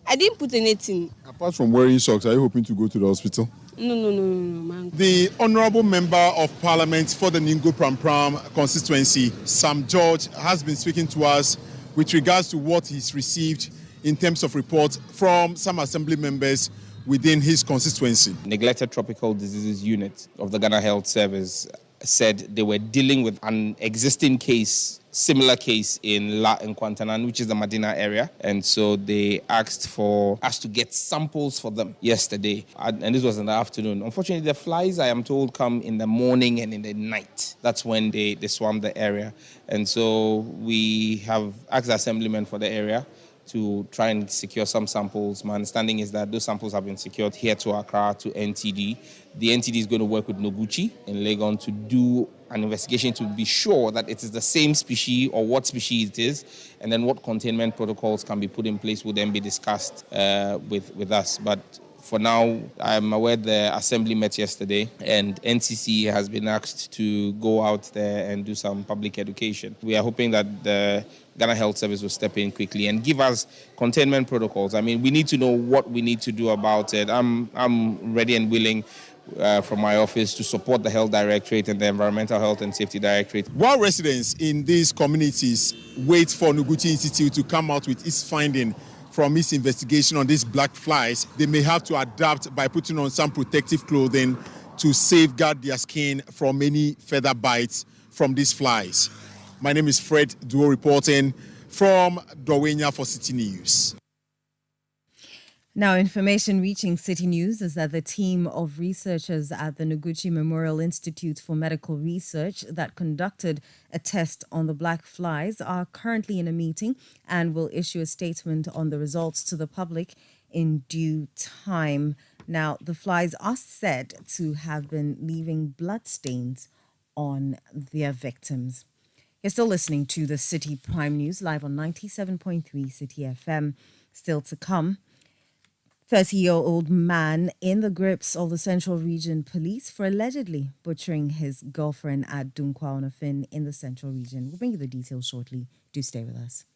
I didn't put anything. Apart from wearing socks, are you hoping to go to the hospital? No, man. The Honourable Member of Parliament for the Ningo Pram constituency, Sam George, has been speaking to us with regards to what he's received in terms of reports from some assembly members within his constituency. Neglected Tropical Diseases Unit of the Ghana Health Service said they were dealing with an existing case, similar case in La Nkwantanan, which is the Medina area. And so they asked for us to get samples for them yesterday. And this was in the afternoon. Unfortunately, the flies, I am told, come in the morning and in the night. That's when they swarm the area. And so we have asked the assemblyman for the area to try and secure some samples. My understanding is that those samples have been secured here to Accra, to NTD. The NTD is going to work with Noguchi in Legon to do an investigation to be sure that it is the same species or what species it is, and then what containment protocols can be put in place will then be discussed with us. But for now, I'm aware the assembly met yesterday and NCC has been asked to go out there and do some public education. We are hoping that the Ghana Health Service will step in quickly and give us containment protocols. I mean, we need to know what we need to do about it. I'm ready and willing from my office to support the Health Directorate and the Environmental Health and Safety Directorate. While residents in these communities wait for Noguchi Institute to come out with its finding from its investigation on these black flies, they may have to adapt by putting on some protective clothing to safeguard their skin from any further bites from these flies. My name is Fred Duo reporting from Dawenya for Citi News. Now, information reaching Citi News is that the team of researchers at the Noguchi Memorial Institute for Medical Research that conducted a test on the black flies are currently in a meeting and will issue a statement on the results to the public in due time. Now, the flies are said to have been leaving bloodstains on their victims. You're still listening to the Citi Prime News live on 97.3 Citi FM. Still to come. 30-year-old man in the grips of the Central Region Police for allegedly butchering his girlfriend at Dunkwa-Onofin in the Central Region. We'll bring you the details shortly. Do stay with us.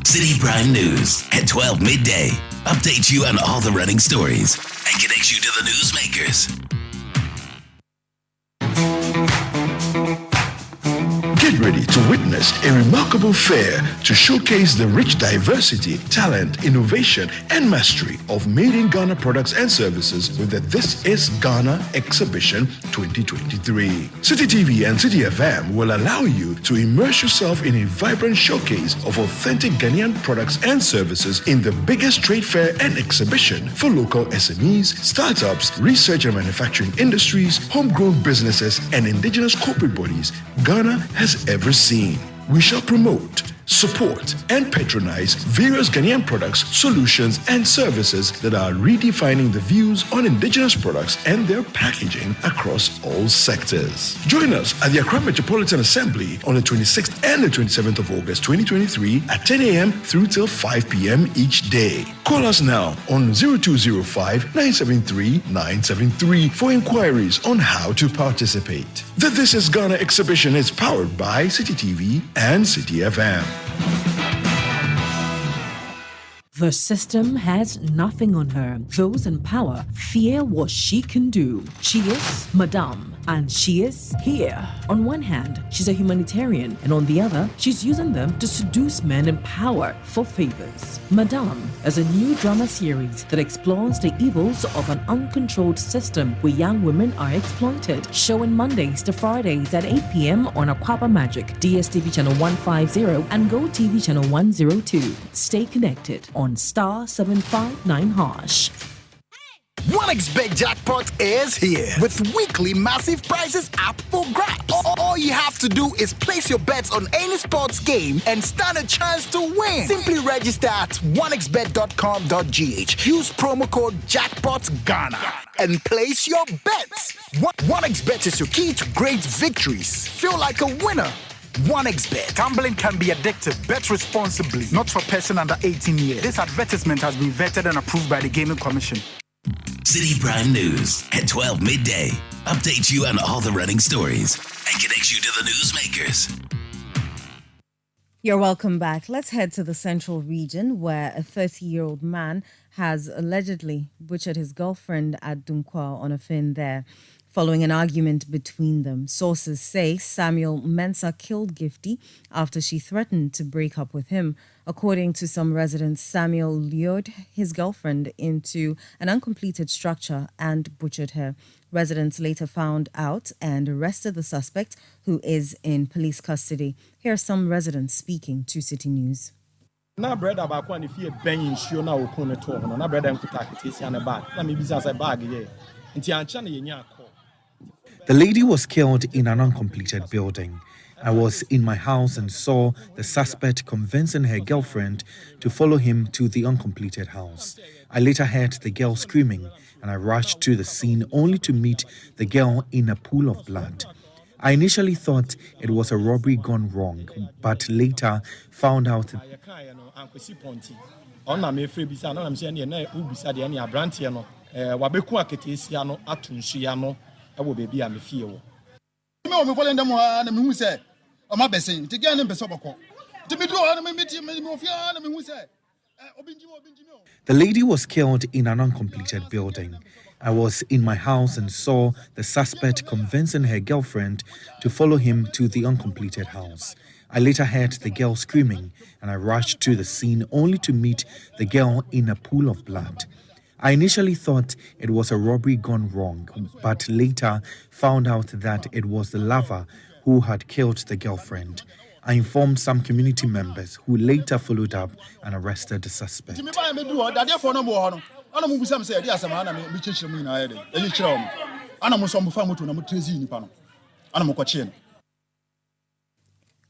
Citi Prime News at 12 midday. Update you on all the running stories and connects you to the newsmakers. Get ready to witness a remarkable fair to showcase the rich diversity, talent, innovation, and mastery of made in Ghana products and services with the This is Ghana Exhibition 2023. Citi TV and Citi FM will allow you to immerse yourself in a vibrant showcase of authentic Ghanaian products and services in the biggest trade fair and exhibition for local SMEs, startups, research and manufacturing industries, homegrown businesses, and indigenous corporate bodies Ghana has ever seen. We shall promote, support, and patronize various Ghanaian products, solutions, and services that are redefining the views on indigenous products and their packaging across all sectors. Join us at the Accra Metropolitan Assembly on the 26th and the 27th of August 2023 at 10 a.m. through till 5 p.m. each day. Call us now on 0205-973-973 for inquiries on how to participate. The This is Ghana exhibition is powered by Citi TV and Citi FM. The system has nothing on her. Those in power fear what she can do. She is Madame, and she is here. On one hand, she's a humanitarian, and on the other, she's using them to seduce men in power for favors. Madame is a new drama series that explores the evils of an uncontrolled system where young women are exploited. Showing Mondays to Fridays at 8 p.m. on Aquaba Magic, DSTV channel 150, and GoTV channel 102. Stay connected on star 759 hash. 1xBet jackpot is here with weekly massive prizes up for grabs. All you have to do is place your bets on any sports game and stand a chance to win. Simply register at 1xbet.com.gh. Use promo code JackpotGhana and place your bets. 1xBet is your key to great victories. Feel like a winner. 1xBet. Gambling can be addictive. Bet responsibly. Not for person under 18 years. This advertisement has been vetted and approved by the Gaming Commission. Citi Prime News at 12 midday. Updates you on all the running stories and connects you to the newsmakers. You're welcome back. Let's head to the central region where a 30-year-old man has allegedly butchered his girlfriend at Dunkwa on a fin there. Following an argument between them, sources say Samuel Mensah killed Gifty after she threatened to break up with him. According to some residents, Samuel lured his girlfriend into an uncompleted structure and butchered her. Residents later found out and arrested the suspect, who is in police custody. Here are some residents speaking to City News. Na bread about when if you bang in show now okone to no na bread and kutakiti and a bag. Na me business a bag ye. Nti ancha na yenya call. The lady was killed in an uncompleted building. I was in my house and saw the suspect convincing her girlfriend to follow him to the uncompleted house. I later heard the girl screaming and I rushed to the scene only to meet the girl in a pool of blood. I initially thought it was a robbery gone wrong, but later found out the lady was killed in an uncompleted building. I was in my house and saw the suspect convincing her girlfriend to follow him to the uncompleted house. I later heard the girl screaming and I rushed to the scene only to meet the girl in a pool of blood. I initially thought it was a robbery gone wrong, but later found out that it was the lover who had killed the girlfriend. I informed some community members who later followed up and arrested the suspect.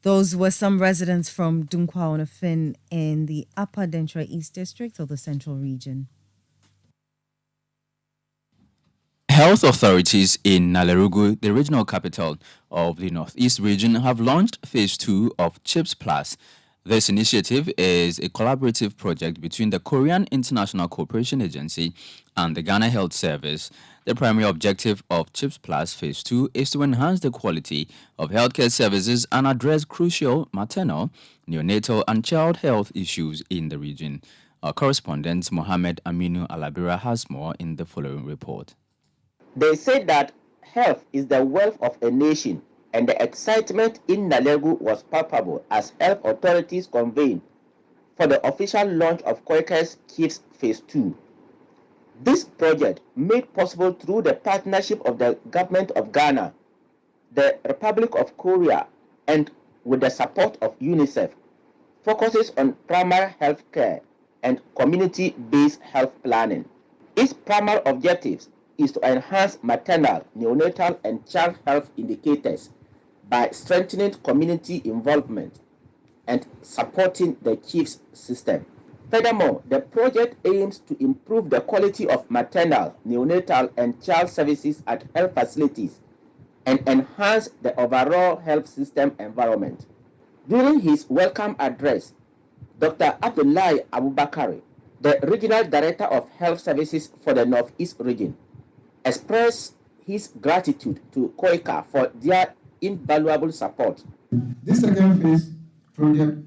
Those were some residents from Dunkwa-on-a-Fin in the Upper Dentra East District of the Central Region. Health authorities in Nalerugu, the regional capital of the Northeast region, have launched Phase 2 of CHIPS Plus. This initiative is a collaborative project between the Korean International Cooperation Agency and the Ghana Health Service. The primary objective of CHIPS Plus Phase 2 is to enhance the quality of healthcare services and address crucial maternal, neonatal, and child health issues in the region. Our correspondent Mohammed Aminu Alabira has more in the following report. They say that health is the wealth of a nation, and the excitement in Nalegu was palpable as health authorities convened for the official launch of Koika's CHIPS Phase 2. This project, made possible through the partnership of the Government of Ghana, the Republic of Korea, and with the support of UNICEF, focuses on primary health care and community-based health planning. Its primary objectives is to enhance maternal, neonatal, and child health indicators by strengthening community involvement and supporting the CHIPS system. Furthermore, the project aims to improve the quality of maternal, neonatal, and child services at health facilities and enhance the overall health system environment. During his welcome address, Dr. Abdullahi Abubakari, the Regional Director of Health Services for the Northeast region, expressed his gratitude to Koika for their invaluable support. This second phase project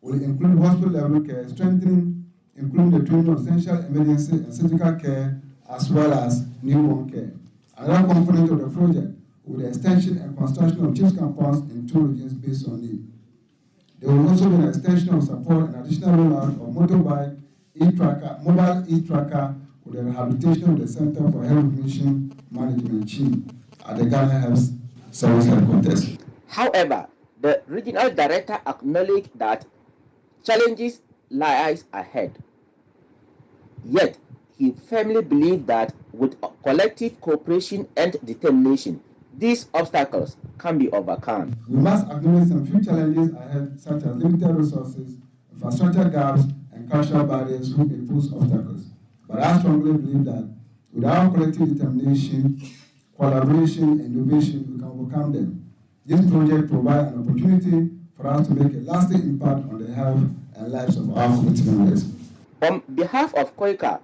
will include hospital level care, strengthening including the training of essential emergency and surgical care, as well as newborn care. Another component of the project will be the extension and construction of chiefs compounds in 2 regions based on need. There will also be an extension of support and additional rollout of mobile e-tracker with the rehabilitation of the Center for Health Information Management (CHIM) at the Ghana Health Service headquarters. However, the regional director acknowledged that challenges lies ahead. Yet, he firmly believed that with collective cooperation and determination, these obstacles can be overcome. We must acknowledge some few challenges ahead, such as limited resources, infrastructure gaps, and cultural barriers who impose obstacles. But I strongly believe that with our collective determination, collaboration, and innovation, we can overcome them. This project provides an opportunity for us to make a lasting impact on the health and lives of our community members. On behalf of COICA,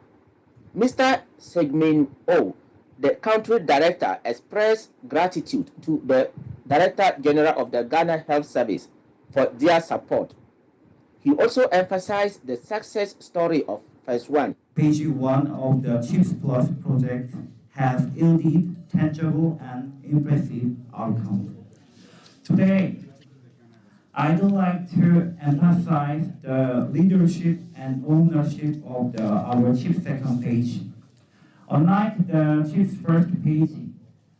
Mr. Segmin O, the country director, expressed gratitude to the Director General of the Ghana Health Service for their support. He also emphasized the success story of Phase 1. Page 1 of the CHIPS Plus project has indeed tangible and impressive outcomes. Today, I would like to emphasize the leadership and ownership of our CHIPS second page. Unlike the CHIPS first page,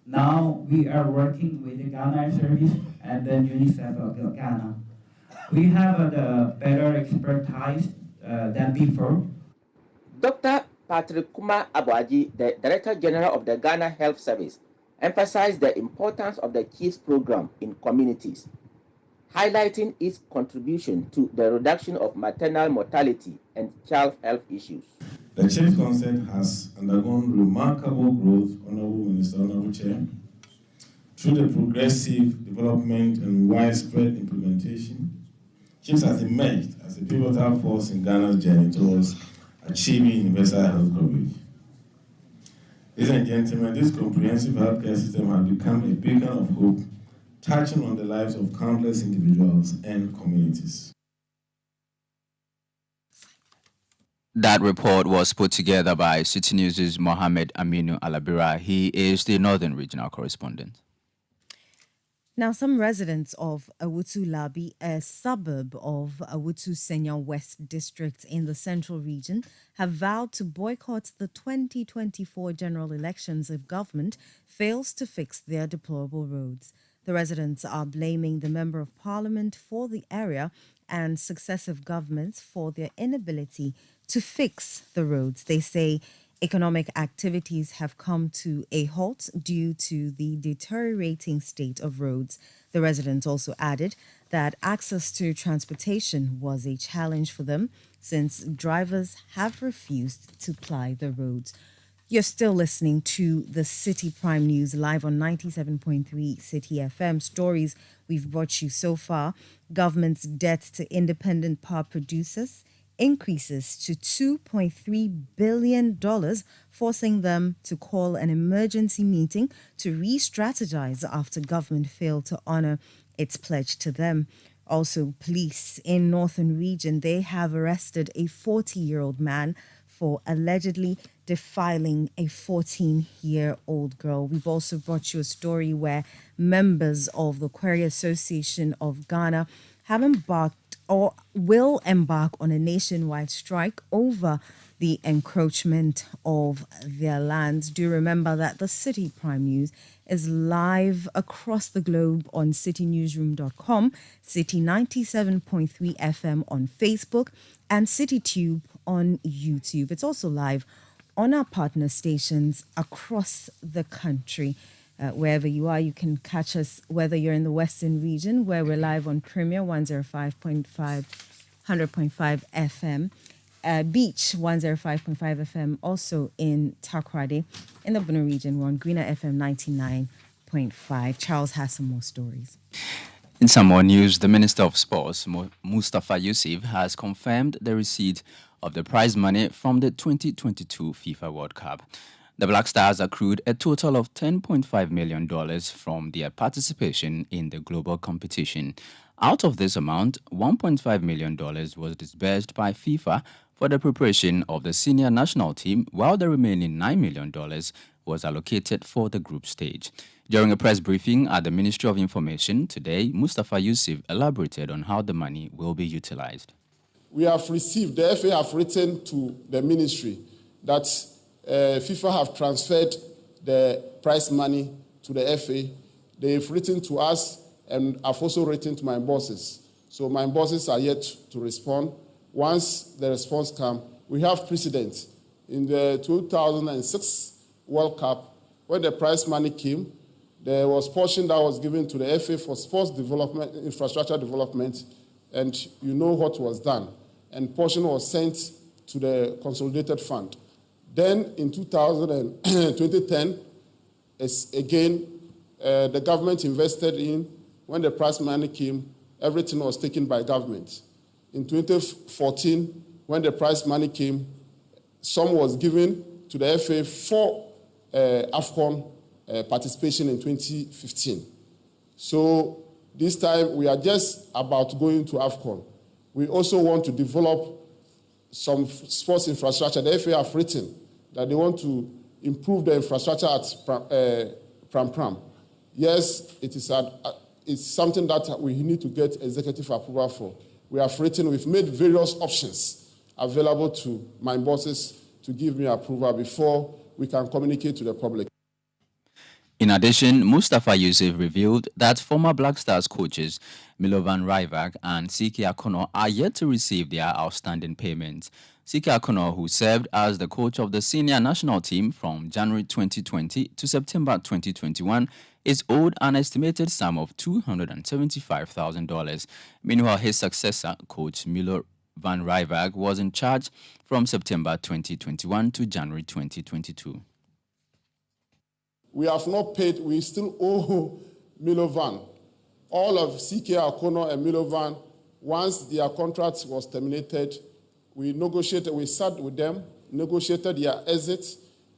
now we are working with the Ghana Service and the UNICEF of Ghana. We have the better expertise than before. Dr. Patrick Kuma Abuaji, the Director General of the Ghana Health Service, emphasized the importance of the CHIPS program in communities, highlighting its contribution to the reduction of maternal mortality and child health issues. The CHIPS concept has undergone remarkable growth, Honorable Minister, Honorable Chair, through the progressive development and widespread implementation. CHIPS has emerged as a pivotal force in Ghana's journey towards achieving universal health coverage. Ladies and gentlemen, this comprehensive healthcare system has become a beacon of hope, touching on the lives of countless individuals and communities. That report was put together by Citi News' Mohammed Aminu Alabira. He is the Northern Regional Correspondent. Now, some residents of Awutu Labi, a suburb of Awutu Senya West District in the Central Region, have vowed to boycott the 2024 general elections if government fails to fix their deplorable roads. The residents are blaming the Member of Parliament for the area and successive governments for their inability to fix the roads. They say economic activities have come to a halt due to the deteriorating state of roads. The residents also added that access to transportation was a challenge for them since drivers have refused to ply the roads. You're still listening to the Citi Prime News live on 97.3 Citi FM. Stories we've brought you so far. Government's debt to independent power producers increases to $2.3 billion, forcing them to call an emergency meeting to re-strategize after government failed to honor its pledge to them. Also, police in Northern Region, they have arrested a 40-year-old man for allegedly defiling a 14-year-old girl. We've also brought you a story where members of the Quarry Association of Ghana have embarked or will embark on a nationwide strike over the encroachment of their lands. Do remember that the Citi Prime News is live across the globe on citinewsroom.com, Citi 97.3 FM on Facebook, and CityTube on YouTube. It's also live on our partner stations across the country. Wherever you are, you can catch us, whether you're in the Western region, where we're live on Premier 105.5, 100.5 FM, Beach 105.5 FM, also in Takoradi. In the Bono region, we're on Greener FM 99.5. Charles has some more stories. In some more news, the Minister of Sports, Mustafa Yusuf, has confirmed the receipt of the prize money from the 2022 FIFA World Cup. The Black Stars accrued a total of $10.5 million from their participation in the global competition. Out of this amount, $1.5 million was disbursed by FIFA for the preparation of the senior national team, while the remaining $9 million was allocated for the group stage. During a press briefing at the Ministry of Information today, Mustafa Yusuf elaborated on how the money will be utilized. We have received, the FA have written to the ministry that FIFA have transferred the prize money to the FA. They've written to us and I've also written to my bosses. So my bosses are yet to respond. Once the response comes, we have precedent. In the 2006 World Cup, when the prize money came, there was portion that was given to the FA for sports development, infrastructure development, and you know what was done. And portion was sent to the consolidated fund. Then in 2010, again, the government invested in, when the prize money came, everything was taken by government. In 2014, when the prize money came, some was given to the FA for AFCON participation in 2015. So this time we are just about going to AFCON. We also want to develop some sports infrastructure. The FA have written that they want to improve the infrastructure at Pram. Yes, it's something that we need to get executive approval for. We have written, we've made various options available to my bosses to give me approval before we can communicate to the public. In addition, Mustafa Yusuf revealed that former Black Stars coaches Milovan Ryback and Siki Akono are yet to receive their outstanding payments. Siki Akono, who served as the coach of the senior national team from January 2020 to September 2021, is owed an estimated sum of $275,000. Meanwhile, his successor, coach Milo Van Ryback, was in charge from September 2021 to January 2022. We have not paid, we still owe Milovan. All of CK Akono and Milovan, once their contract was terminated, we sat with them, negotiated their exit,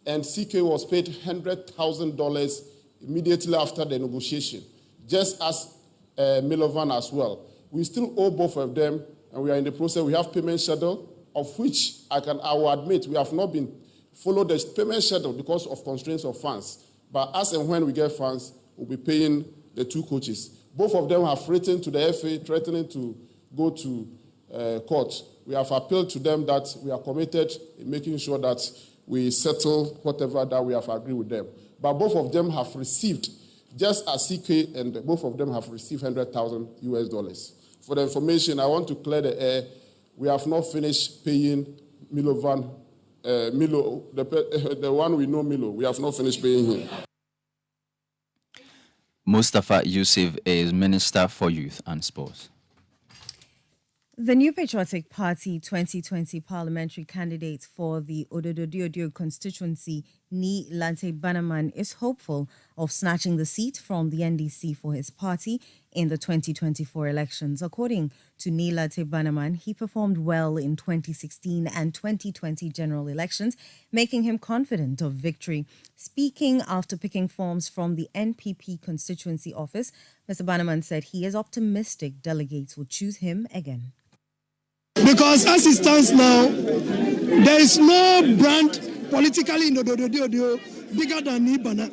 and CK was paid $100,000 immediately after the negotiation, just as Milovan as well. We still owe both of them, and we are in the process. We have payment schedule, of which I will admit we have not been followed the payment schedule because of constraints of funds. But as and when we get funds, we'll be paying the two coaches. Both of them have written to the FA threatening to go to court. We have appealed to them that we are committed in making sure that we settle whatever that we have agreed with them. But both of them have received, just as CK and both of them have received $100,000. For the information, I want to clear the air. We have not finished paying Milo, the one we know, Milo. We have not finished paying him. Mustafa Yusuf is Minister for Youth and Sports. The New Patriotic Party 2020 parliamentary candidate for the Ododo constituency, Ni Lante Banaman, is hopeful of snatching the seat from the NDC for his party in the 2024 elections. According to Ni Lante Banaman, he performed well in 2016 and 2020 general elections, making him confident of victory. Speaking after picking forms from the NPP constituency office, Mr. Banaman said he is optimistic delegates will choose him again. Because as it stands now, there is no brand politically in Ododo bigger than Nibana.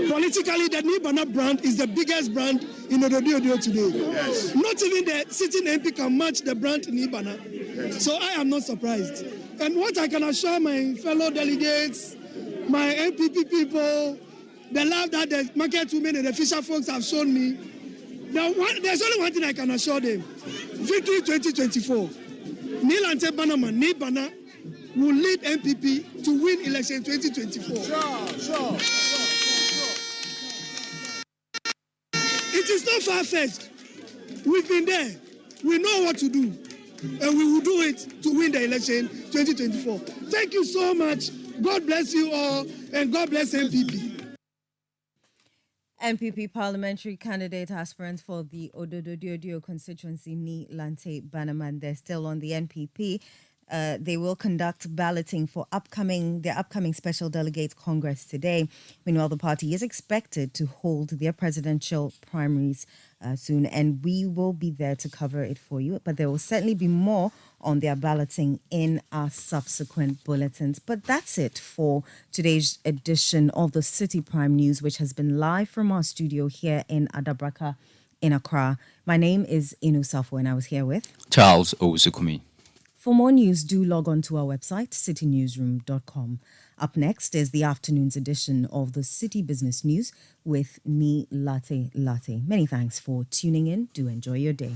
Politically, the Nibana brand is the biggest brand in Ododo today. Yes. Not even the sitting MP can match the brand in Nibana. Yes. So I am not surprised. And what I can assure my fellow delegates, my NPP people, the love that the market women and the fisher folks have shown me, there's only one thing I can assure them. Victory 2024. Nilante Banaman, Nibana, will lead NPP to win election 2024. Sure. It is not far-fetched. We've been there. We know what to do. And we will do it to win the election 2024. Thank you so much. God bless you all. And God bless NPP. NPP parliamentary candidate aspirant for the Ododo constituency, Ni Lante Banaman, they're still on the NPP. They will conduct balloting for their upcoming Special Delegates Congress today. Meanwhile, the party is expected to hold their presidential primaries soon, and we will be there to cover it for you. But there will certainly be more on their balloting in our subsequent bulletins. But that's it for today's edition of the Citi Prime News, which has been live from our studio here in Adabraka in Accra. My name is Inu Safo, and I was here with Charles Owusukumi. For more news, do log on to our website, citynewsroom.com. Up next is the afternoon's edition of the Citi Business News with me, Latte. Many thanks for tuning in. Do enjoy your day.